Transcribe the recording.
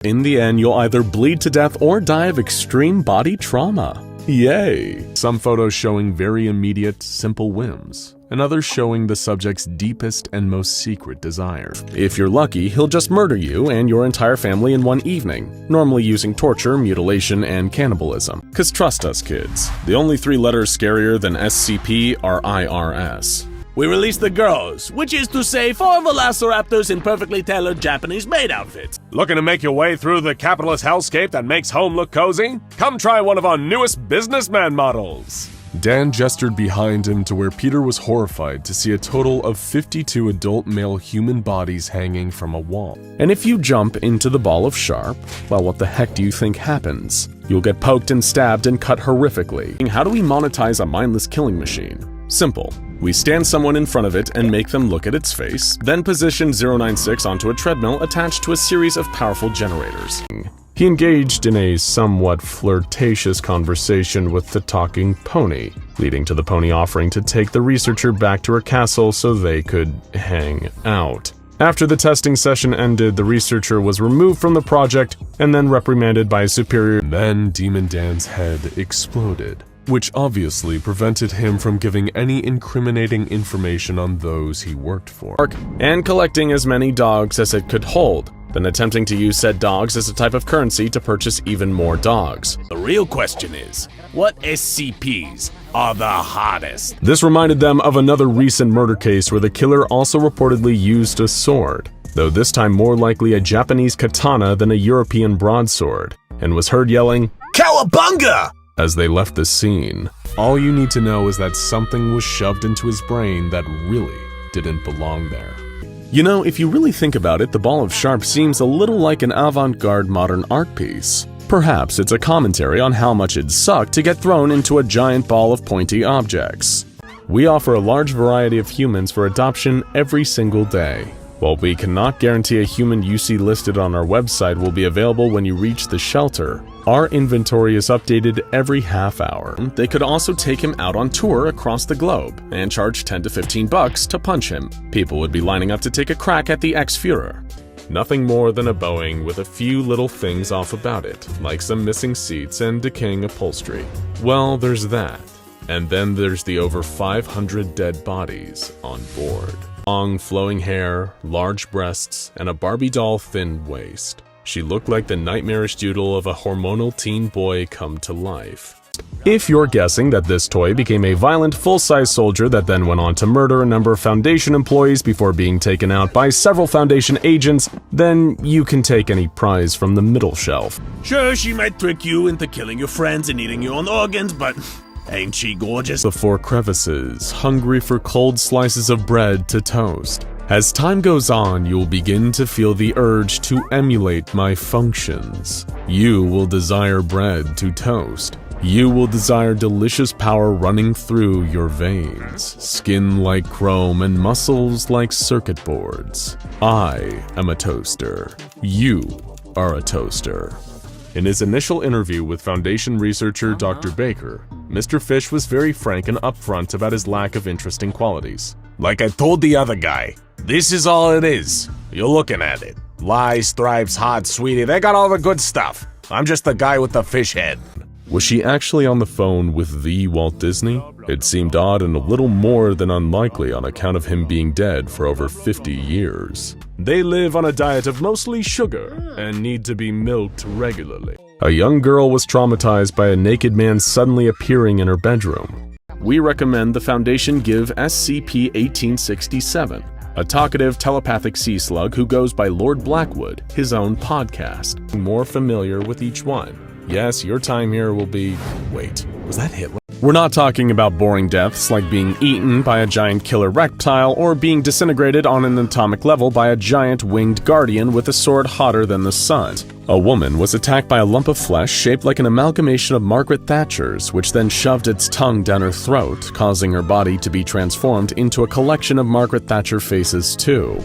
In the end, you'll either bleed to death or die of extreme body trauma. Yay! Some photos showing very immediate, simple whims, and others showing the subject's deepest and most secret desire. If you're lucky, he'll just murder you and your entire family in one evening, normally using torture, mutilation, and cannibalism. Cause trust us, kids, the only 3 letters scarier than SCP are IRS. We released the girls, which is to say 4 velociraptors in perfectly tailored Japanese maid outfits. Looking to make your way through the capitalist hellscape that makes home look cozy? Come try one of our newest businessman models. Dan gestured behind him to where Peter was horrified to see a total of 52 adult male human bodies hanging from a wall. And if you jump into the ball of sharp, well, what the heck do you think happens? You'll get poked and stabbed and cut horrifically. How do we monetize a mindless killing machine? Simple. We stand someone in front of it and make them look at its face, then position 096 onto a treadmill attached to a series of powerful generators. He engaged in a somewhat flirtatious conversation with the talking pony, leading to the pony offering to take the researcher back to her castle so they could hang out. After the testing session ended, the researcher was removed from the project and then reprimanded by his superior. Then Demon Dan's head exploded, which obviously prevented him from giving any incriminating information on those he worked for, and collecting as many dogs as it could hold, then attempting to use said dogs as a type of currency to purchase even more dogs. The real question is, what SCPs are the hottest? This reminded them of another recent murder case where the killer also reportedly used a sword, though this time more likely a Japanese katana than a European broadsword, and was heard yelling, "Cowabunga!" as they left the scene. All you need to know is that something was shoved into his brain that really didn't belong there. You know, if you really think about it, the Ball of Sharp seems a little like an avant-garde modern art piece. Perhaps it's a commentary on how much it'd suck to get thrown into a giant ball of pointy objects. We offer a large variety of humans for adoption every single day. While we cannot guarantee a human you see listed on our website will be available when you reach the shelter, our inventory is updated every half hour. They could also take him out on tour across the globe and charge 10 to 15 bucks to punch him. People would be lining up to take a crack at the ex-Führer. Nothing more than a Boeing with a few little things off about it, like some missing seats and decaying upholstery. Well, there's that. And then there's the over 500 dead bodies on board. Long, flowing hair, large breasts, and a Barbie doll thin waist. She looked like the nightmarish doodle of a hormonal teen boy come to life. If you're guessing that this toy became a violent, full-size soldier that then went on to murder a number of Foundation employees before being taken out by several Foundation agents, then you can take any prize from the middle shelf. Sure, she might trick you into killing your friends and eating your own organs, but ain't she gorgeous? The 4 crevices, hungry for cold slices of bread to toast. As time goes on, you'll begin to feel the urge to emulate my functions. You will desire bread to toast. You will desire delicious power running through your veins, skin like chrome and muscles like circuit boards. I am a toaster. You are a toaster. In his initial interview with Foundation researcher Dr. Baker, Mr. Fish was very frank and upfront about his lack of interesting qualities. Like I told the other guy, this is all it is. You're looking at it. Lies, stripes, hot, sweetie, they got all the good stuff. I'm just the guy with the fish head. Was she actually on the phone with the Walt Disney? It seemed odd and a little more than unlikely on account of him being dead for over 50 years. They live on a diet of mostly sugar and need to be milked regularly. A young girl was traumatized by a naked man suddenly appearing in her bedroom. We recommend the Foundation give SCP-1867, a talkative telepathic sea slug who goes by Lord Blackwood, his own podcast. More familiar with each one. Yes, your time here will be... Wait, was that Hitler? We're not talking about boring deaths like being eaten by a giant killer reptile or being disintegrated on an atomic level by a giant winged guardian with a sword hotter than the sun. A woman was attacked by a lump of flesh shaped like an amalgamation of Margaret Thatcher's, which then shoved its tongue down her throat, causing her body to be transformed into a collection of Margaret Thatcher faces too.